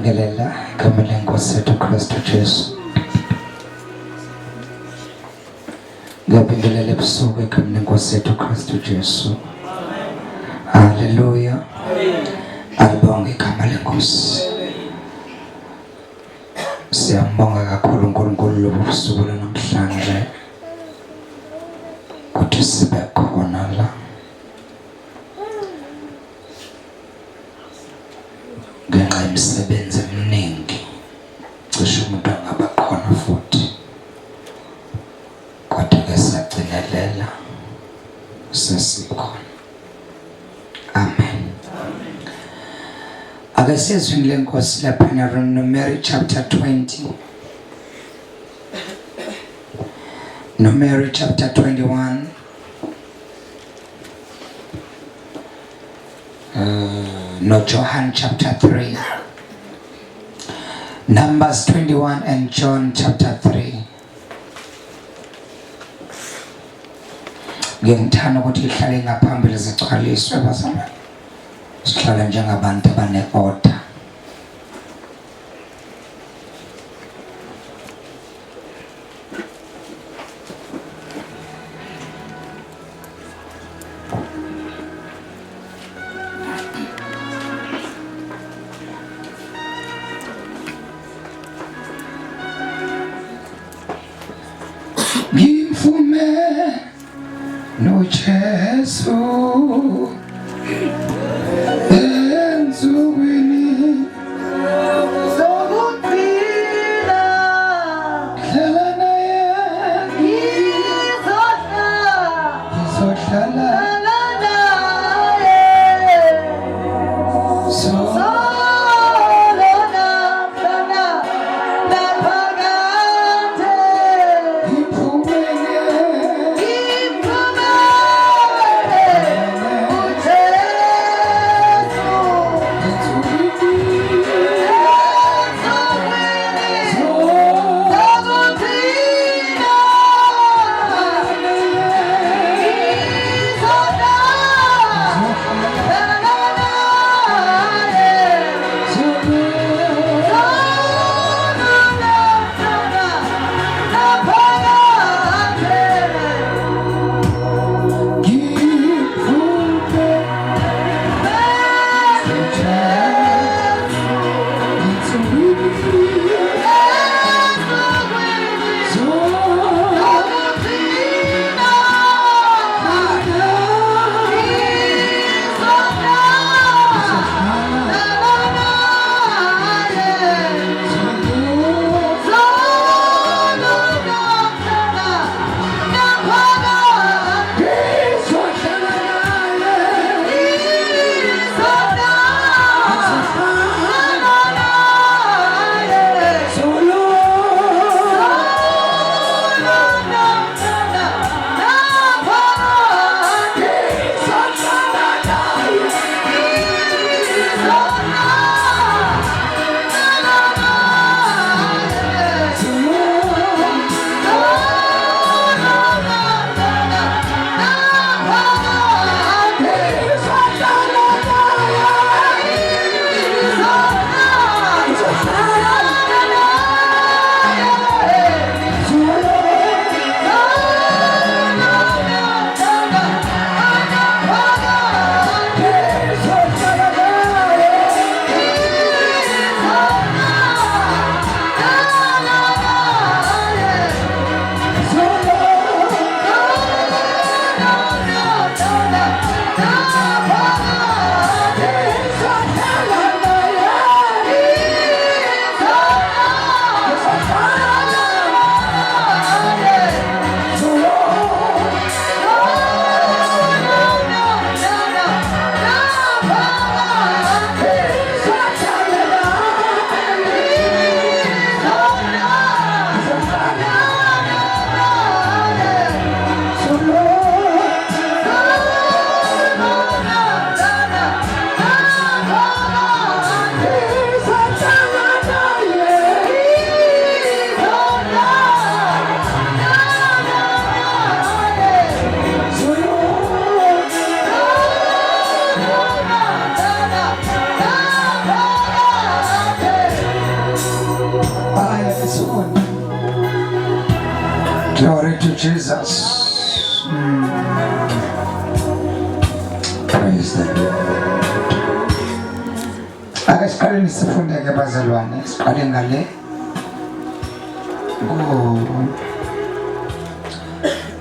Siyambingelela igama lenkosi yethu Kristu Jesu. Ngiyabingelela ebusuku igama lenkosi yethu Kristu Jesu. Haleluya. Alibonge igama lenkosi. Siyambonga kakhulu uNkulunkulu lobusuku namhlanje. Kuthi sibe khona la. Ngenxa yemisebenzi eminingi cishe umuntu angaba khona futhi. Kodwa ke siyagcinelela sesikhona. Amen. Ake sizwe lenkosi lapha eNumeri chapter 20. Numeri chapter 21. No, John chapter 3. Numbers 21 and John chapter 3. Ngiyangithanda ukuthi ihlale ngaphambili zichwaliswe bazalwane. Sihlala njengabantu abane-order. Ngimvume noJesu enzukwini zokuphila, hlala naye ngizohlala Glory to Jesus. Praise the Lord. Ake siqale sifunde ke bazalwane, siqale ngale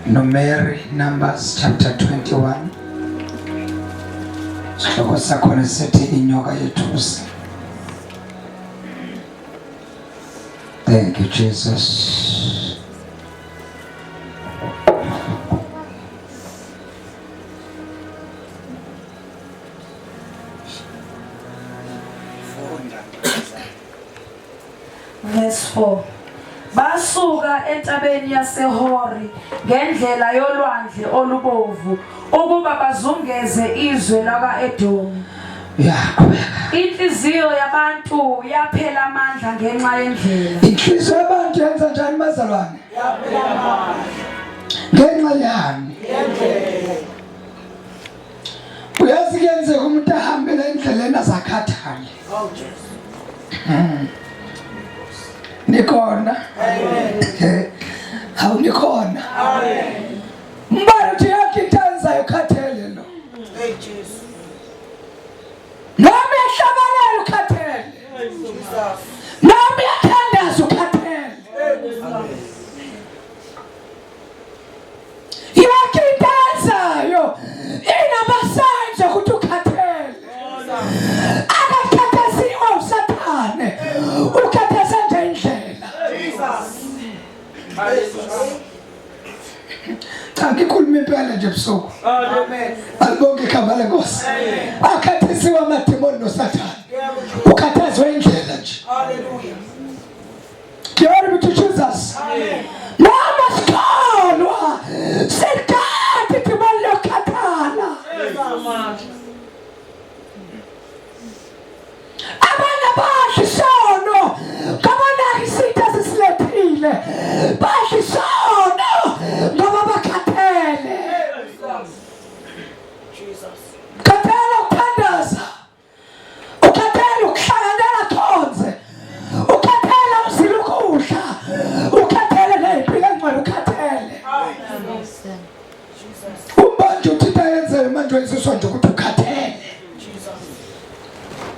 Numeri, Numbers chapter 21. Sihloko sakhona sithi inyoka yethusi. Thank you, Jesus. Verse 4. Basuka entabeni yaseHori ngendlela yolwandle olubovu ukuba bazungeze izwe lakwa-Edomu. Inhliziyo yabantu yaphela amandla ngenxa yendlela. Inhliziyo yabantu yenza njani bazalwane? Yaphela amandla. Ngenxa yani? Yendlela. Uyazi kuyenzeka umuntu ahambele endleleni azakhathale. Oh Jesus. Nikhona? Amen. Hawu nikhona? Amen. Mbona uthi yakithanza ukhathele lo? Hey Jesus. Noma yahlabalela ukhathele. Hey Jesus. Noma yathandaza ukhathele. Yakithanzayo inabasenze ukuthi ukhathele. Akakhathazisiwe uSathane. Ukhathazisa nje indlela. Ngikhuluma impela nje ebusuku. Amen. Alibonke igama leNkosi. Akhathazisiwe amademoni noSathane. Ukhathazwe indlela nje. Hallelujah. Glory to Jesus. Amen. Mama sikholwa sikhathi demoni lokhathala. Abanye bathi sono kabona isitha sisilethile bathi sono ngoba bakhathele. Jesus. Khathele ukuthandaza, ukhathele ukuhlanganyela khonze, ukhathele umzila ukudla, ukhathele nempilo engcwele ukhathele. Umbanje uthi ayenze manje wenziswa nje ukuthi ukhathele.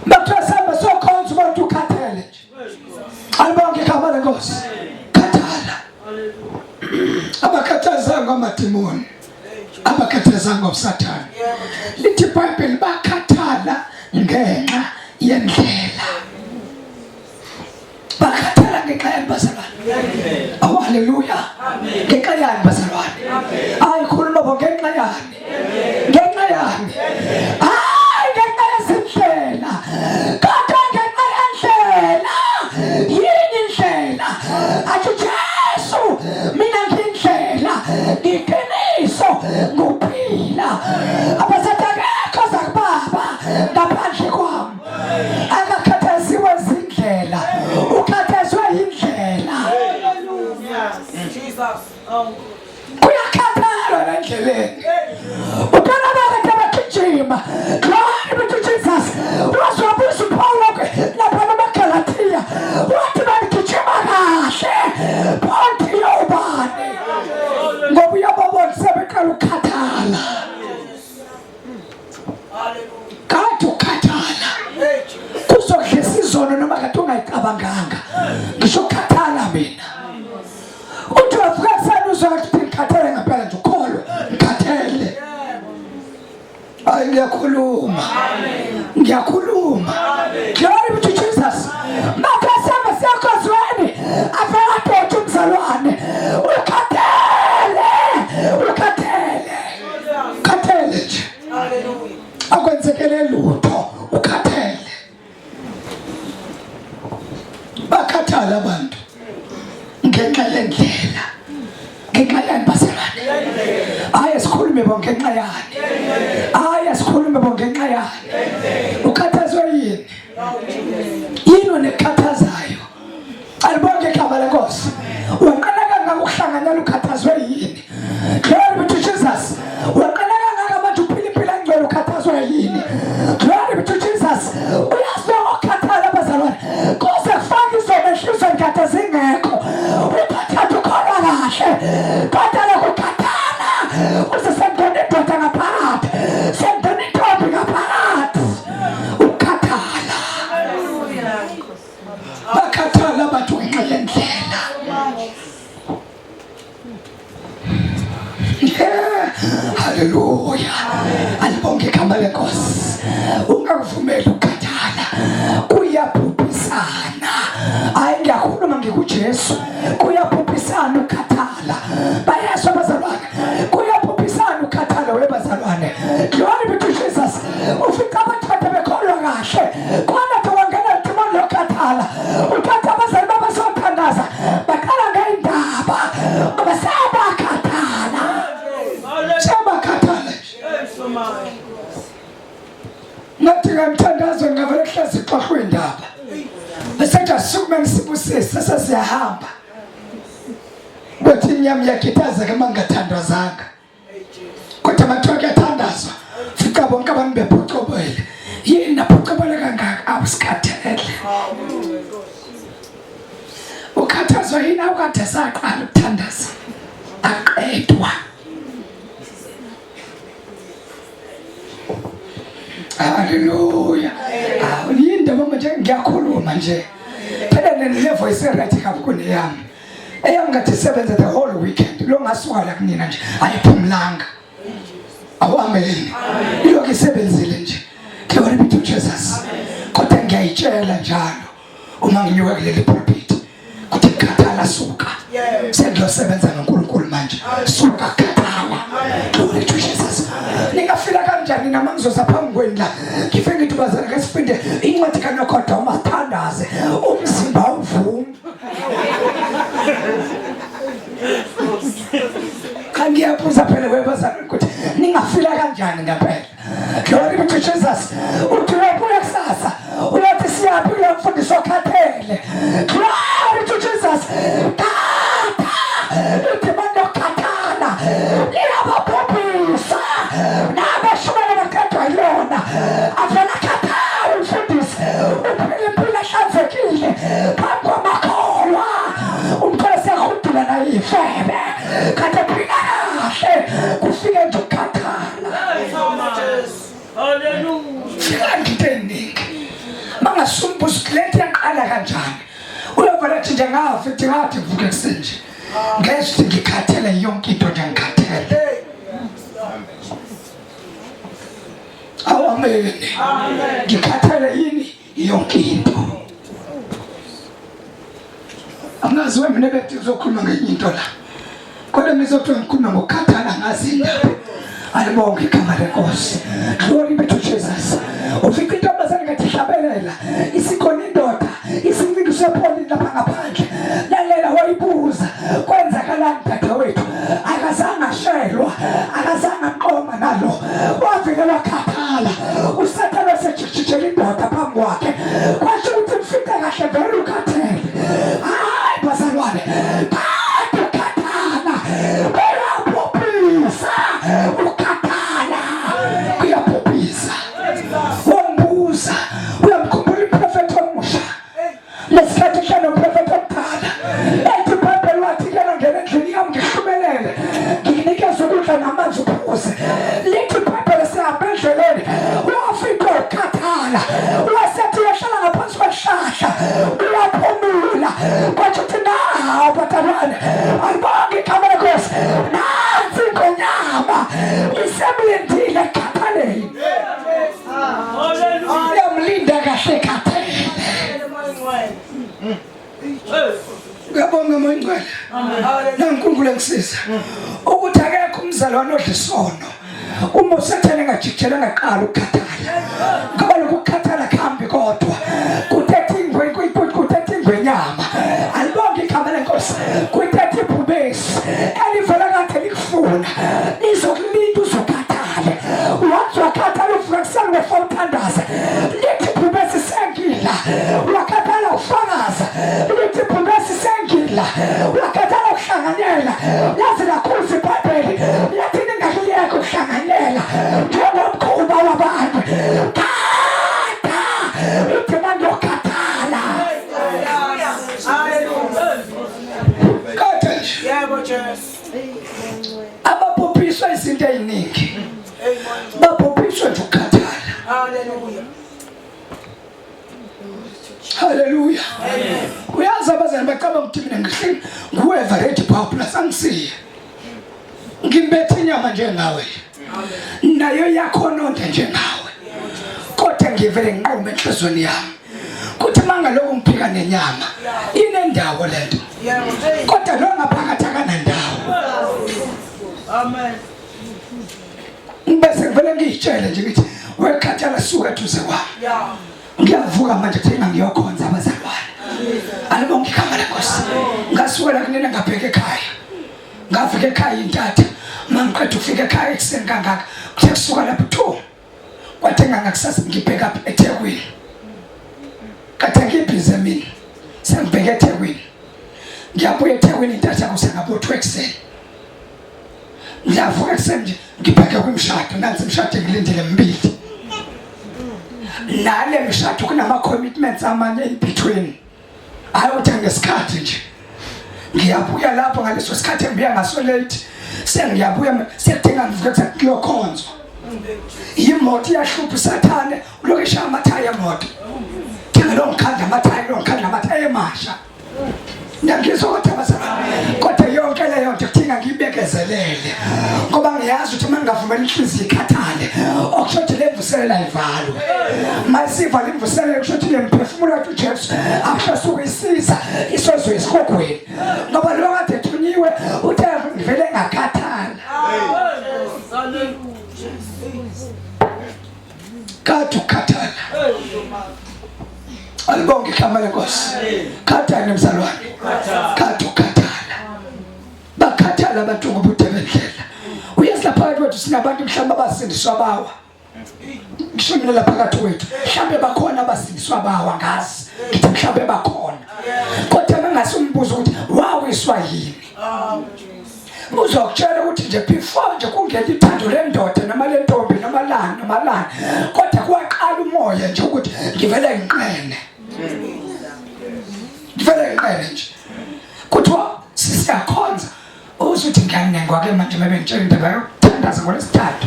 Bathasamba sokhonza umuntu ukhathele nje. Alibonke igama leNkosi. Khathala. Abakhathazanga amademoni. Abakhathazanga uSathane. Lithi iBhayibheli bakhathala ngenxa yendlela. Bakhathala ngenxa yembazalwane. Oh hallelujah. Ngenxa yani bazalwane? Hayi khuluma ngenxa yani? Ngenxa yani? Hayi ngenxa yezindlela. Kodwa ngenxa yendlela. Yini indlela? Athi Jesu mina ngindlela, ngiqiniso, nguphila. Abasathi akekho zakubaba ngaphandle kwami. Akakhathaziwe zindlela, ukhathazwe yindlela. Jesus. Kuyakhathala endleleni. Uthola abantu abagijima. Glory to Jesus. Wazobuza uPaulo lapha eGalatia. Wathi bagijima kahle. Bonke yobani. Ngoba uyababona sebeqala ukukhathala. Hallelujah. Kanti ukukhathala kuzodlisa izono noma kade ungayicabanganga. Ngisho ukukhathala mina. Uthi wafika sana uzothi ngikhathele ngempela nje ukholwe ngikhathele. Hayi ngiyakhuluma. Amen. Ngiyakhuluma. Glory to Jesus. Makasema siyakozweni afela nto umzalwane. Ukhathele. Ukhathele. Khathele nje. Hallelujah. Akwenzekele lutho ukhathele. Bakhathala abantu. Ngenxa yendlela. Ngenxa yani bazalwane? Hayi sikhulume bonke ngenxa yani? Hayi sikhulume bonke ngenxa yani? Ukhathazwe yini? Yini onekhathazayo? Alibonke igama leNkosi. Waqaleka ngakuhlanganyela ukhathazwe yini? Glory to Jesus. Waqaleka ngabantu uphila impilo engcwele ukhathazwe yini? Glory to Jesus. Uyazi ukukhathala bazalwane. Kuse kufaka izono ehlizweni kade zingekho. Ukhathatha ukholwa kahle. bakhathala abantu ngenxa yendlela. Haleluya. Alibonge igama lenkosi. Ungakuvumeli ukukhathala, kuyabhubhisana. Hayi ngiyakhuluma ngikuJesu, kuyabhubhisana ukukhathala. Bayezwa abazalwane, kuyabhubhisana ukukhathala webazalwane. Glory be to Jesus. Ufika abathatha bekholwa kahle, kwana wangena edimoni lokukhathala. Uthatha abazali babasothandaza bakhala ngendaba abasabakhathala. Sebakhathala. Ngathi ngamthandazo ngavele kuhlezi ixoxwe indaba. Besethi asukumeni sibusise sesiyahamba. Bethi inyama yakitaza kama ngathandazanga. Kodwa mathiwa kuyathandazwa. Fika bonke abantu bephucobele. Yini naphucobele kangaka awusikhathele. Ukhathazwa yini awukade saqala ukuthandaza. Aqedwa. Haleluya. Yindaba manje ngiyakhuluma nje. Phela levoice right kakhulu yami. Eyangati sebenza the whole weekend. Lo ngasuka la kunina nje ayiphumlanga. Awameli. Lokho isebenzile nje. Glory be to Jesus. Kodwa ngiyayitshela njalo uma nginyuka kuleli pulpit kuthi khathala suka. Sengiyosebenza noNkulunkulu manje. Suka khathala. Glory to Jesus. Ningafila kanjani nama ngizoza phambi kwenu la. Ngifike ngithi bazana ke sifinde incwadi kaNokhoda umathandaze umzimba uvuma. Kangiyabuza phela webazana ukuthi ningafila kanjani ngempela. Glory be to Jesus. Uthi uyabuya kusasa uyathi siyaphi kulo mfundiso khathele. Glory to Jesus. Uthi manje khathala iyababhubhisa nabashumela bakhetha yona avela khathala umfundisi uphile impilo ehlanzekile phambi kwamakholwa umphela siyahudula nayo ifebe kanti ephila kahle kufike nje ukukhathala. Haleluya. Ngitendike mangasumbuza kulento yaqala kanjani uyovelathi nje ngafithi ngathi vuke kusenje ngeke ngikhathele yonke into nje ngikhathele. Amen. Ngikhathele yini yonke into. Angaziwe mina bethi uzokhuluma ngenye into la. Kodwa ngizothi ngikhuluma ngokukhathala ngazindaba. Alibonge igama lenkosi. Glory be to Jesus. Ufika into abazali ngathi hlabelela isikhona indoda isifundiswe ePaulini lapha ngaphandle. Lalela wayibuza kwenzakalani dadewethu. Akazange ashelwa, akazange aqoma nalo. Wavele wakhathala. Usathane wasejijijela indoda phambi kwakhe. Kwasho ukuthi mfika kahle vele ukhathele. Hayi bazalwane. Ukhathala. Uyabhubhisa. Ukhathala. Uyabhubhisa. Wambuza. Uyamkhumbula iprofethi omusha. Lesikhathi hlala uprofethi omdala. Ethi iBhayibheli wathi kena ngena endlini yami ngihlumelele. Nginikeza ukudla namanzi uphuze. Lithi iBhayibheli sihamba endleleni. Uyafika ukhathala. Uyasethi uyahlala ngaphansi kwesihlahla. Uyaphumula. Kwathi uthi nawu badalwane. Alibonge igama lenkosi. Nansi inkonyama. Isemlindile ekhathaleni. Uyamlinda kahle ekhathaleni. Uyabonga moyingcwele. NaNkulunkulu engisiza ukuthi akekho umzalwane odla isono uma usathane engajikijela ngaqala ukukhathala. Ngoba lokukhathala kuhambi kodwa kuthetha ingwenyama. Alibonge igama lenkosi. Kuthetha ibhubesi elivela kade likufuna lizokulinda uzokhathale. Wathi wakhathala uvuka kuseni before uthandaza. Lithi ibhubesi sengila. Wakhathala ufakaza. Lithi ibhubesi sengila. Wakhathala ukuhlanganyela. Yazi kakhulu iBhayibheli yathi ningakuyeka ukuhlanganyela njengomkhuba wabantu. Lithi manje ukhathala. Kodwa nje ababhubhiswa izinto eziningi. Babhubhiswa nje ukukhathala. Haleluya. Haleluya. Uyazi abazali bacabanga ukuthi mina ngu-average plus angisiye. Ngimbethe inyama njengawe. Nayo yakhononda njengawe. Kodwa ngivele nginqume enhlizweni yami. Kuthi mangaloku ngiphika nenyama inendawo lento. Kodwa lo ngaphakathi akanandawo. Amen. Bese ngivele ngiyitshele nje ngithi wekhathala suka eduze kwami. Ngiyavuka manje thina ngiyokhonza abazalwane. Alibo ngikhamba lenkosi. Ngasuka la kunena ngabheka ekhaya. Ngafika ekhaya intatha. Mangiqeda ukufika ekhaya ekseni kangaka. Kuthe kusuka lapho 2. Kwathenga ngakusasa ngibheka eThekwini. Kade ngibhize mina. Sengibheka eThekwini. Ngiyabuya eThekwini intatha kusengabo 2 ekseni. Ngiyavuka ekseni nje ngibheka kumshado nansi imshado ngilindele mbili. Nale mshado kunama commitments amanye in between. Ayothenga ngesikhathi nje. Ngiyabuya lapho ngaleso sikhathi ngibuya ngaso late. Sengiyabuya sekuthenga ngivuka kuyokhonzwa. Imoto iyahlupha usathane ulokisha amathaya emoto. Thenga lo ngikhanda amathaya emasha. Ngiyizwa ukuthi abazalwane kodwa yonke leyo nto kuthinga ngibekezelele ngoba ngiyazi ukuthi mangavumela inhliziyo ikhathale okusho ukuthi lemvuselela ivalwe masiva lemvuselela kusho ukuthi lemphefumulo kaThixo Jesu akusuka isiza isozwe isikogweni ngoba lo kade thunyiwe uthe ngivele ngakhathala kade ukhathala alibonge igama lenkosi khathala mzalwane kade ukhathala bakhathala abantu ngobude bendlela uyazi lapha kwethu sinabantu mhlawumbe abasindiswa bawa ngisho mina lapha phakathi kwethu mhlawumbe bakhona abasindiswa bawa ngazi ngithi mhlawumbe bakhona kodwa mangase umbuzo ukuthi wawiswa yini uzokutshela ukuthi nje before nje kungena ithando lendoda noma lentombi noma lana kodwa kwaqala umoya nje ukuthi ngivele ngiqene nje kuthiwa sisiyakhonza uzuthi ngiyanengwa ke manje mabe ngitshela indaba yokuthandaza ngolesithathu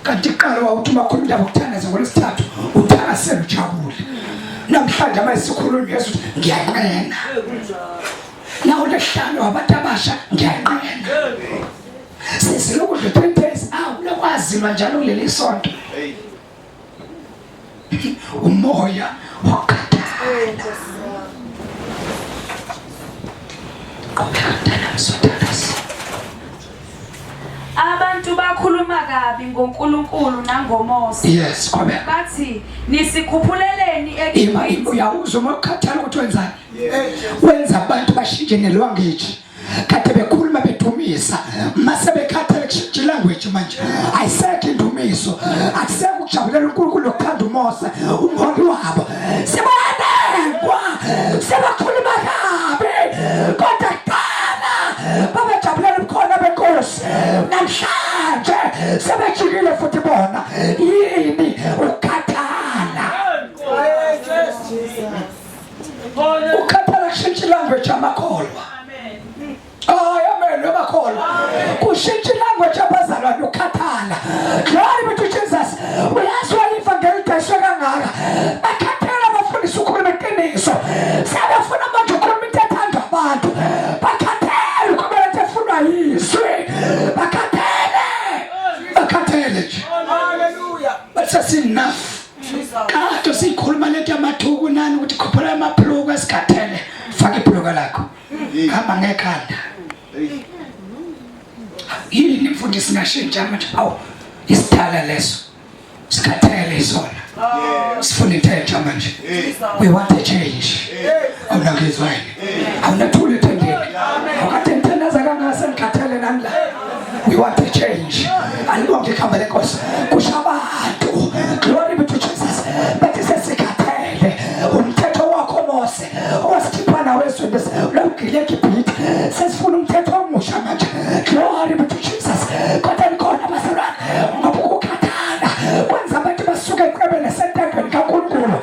kanti qala wawuthuma khona indaba yokuthandaza ngolesithathu uthakasela ujabule namhlanje amasikhulumi Yesu ngiyanqena nawo lehlalo abantu abasha ngiyanqena sesiloku nje 20 days lokwaziwa njalo kuleli sonto umoya wakhathala abantu bakhuluma kabi ngoNkulunkulu nangoMose. Yes, kwabe. Bathi nisikhuphuleleni ekini. Uyawuzwa ukukhathala ukuthi wenzani? Wenza abantu bashintshe nelanguage. Kade bekhuluma bedumisa, mase bekhathala kushintsha ilanguage manje. Ayisekho indumiso. Akusekho ukujabulela uNkulunkulu lokukhanda uMose, umholi wabo. Sibanengwa. Sebakhuluma kabi. Kodwa babejabulela ubukhona benkosi namhlanje sebejikile futhi bona yini ukhathala ukhathala kushintsha ilanguage amakholwa amen amakholwa kushintsha ilanguage abazalwane ukhathala glory to Jesus uyazi walivangeli deswe kangaka bakhathala bafundisa ukhuluma iqiniso sebefuna manje ukhuluma into ethandwa abantu yizwe bakhathele nje haleluya bathi enough kade sikhuluma lento yamathuku nani ukuthi khuphula amabhuluku esikhathele faka ibhuluku lakho hamba ngekhanda yini mfundisi ngashintsha manje isithala leso sikhathele izona sifuna intentsha manje we want a change awunangizwani awunathule tendeni ngikhathele nami la we want to change alibonke igama lenkosi kushabantu glory be to Jesus bathi sesikhathele umthetho wakho Mose owasikhipha nawe eswini lokugileka ibhiti sesifuna umthetho omusha manje glory be to Jesus kodwa likhona abazalwane ngoba ukukhathala kwenza abantu basuke eqebele sentembeni kaNkulunkulu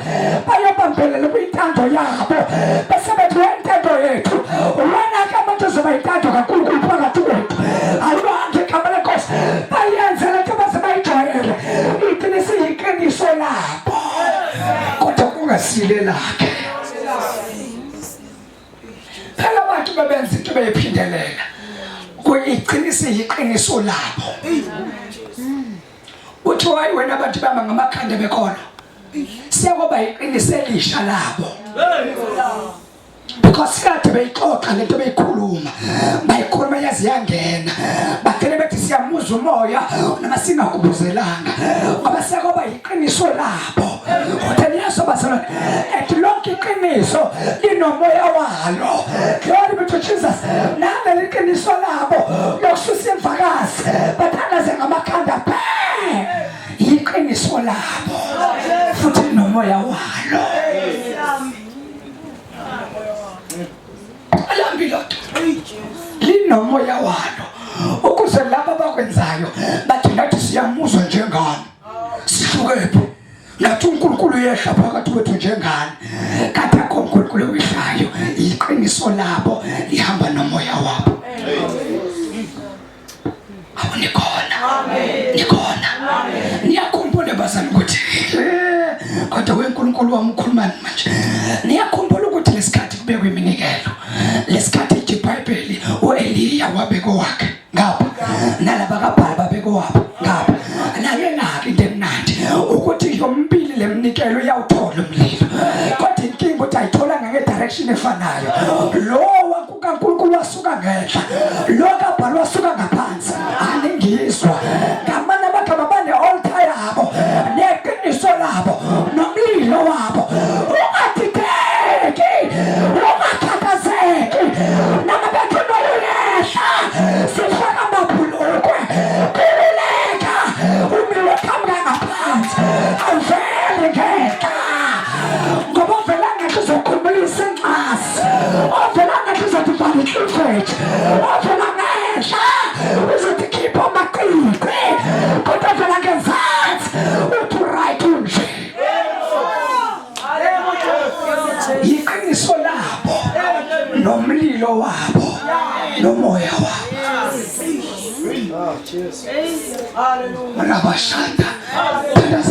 bayobambelela kuyintando yabo bese bethi intando yethu wena kamuntu zobayintando kaNkulunkulu phakathi kwethu alibonke igama lenkosi bayenza lento basebayijwayele iqiniso yiqiniso lapho kodwa egasile lakhe. Phela abantu babenza into beyiphindelela kuyiqinisa iqiniso labo. Uthi wayi wena abantu bama ngamakhanda bekhona siyakuba iqiniso elisha labo. Because kade beyixoxa lento beyikhuluma bayikhuluma yazi yangena bathele bethi siyamuza umoya noma singakubuzelanga ngoba siyakuba iqiniso labo. Utheniyaso bazalwane ethi lonke iqiniso linomoya walo. Glory be to Jesus. Nalo iqiniso labo yokususa imvakazi bathandaze ngamakhanda iqiniso labo futhi nomoya walo. Alambiloto linomoya walo ukuze laba bakwenzayo bathi nathi siyamuzwa njengani sihlukephi nathi uNkulunkulu yehla phakathi kwethu njengani kanti akho uNkulunkulu wehlayo. Iqiniso labo lihamba nomoya wabo. Awunikhona nikhona niyakhumbula bazana ukuthi kodwa weNkulunkulu wami ukhulumani manje. Niyakhumbula ukuthi lesikhathi kubekwe iminikelo lesikhathi iBhayibheli uEliya wabeko wakhe ngapha nalaba kaBhali babeko wabo ngapha. Nake into emnandi ukuthi yombili leminikelo iyawuthola umlilo kodwa inkinga ukuthi ayitholanga ngedirection efanayo. Lo kaNkulunkulu wasuka ngehla lo kaBhali wasuka ngaphansi. Aningizwa ngamanye abagaba bane altar yabo neqiniso labo nomlilo wabo ungathitheki ungathathazeki noma bekhona yehla sifaka amabhulukwe kululeka umlilo qhamuka ngaphansi awuveli ngeka ngoba uvela ngathi uzokhumulisa incasi ovela ngathi uzotibhala inhlufethi ovela ngehla uzothi khipha amaqiqi kodwa vela ngezansi uthi right unje. Iqiniso labo nomlilo wabo nomoya wabo. Hallelujah.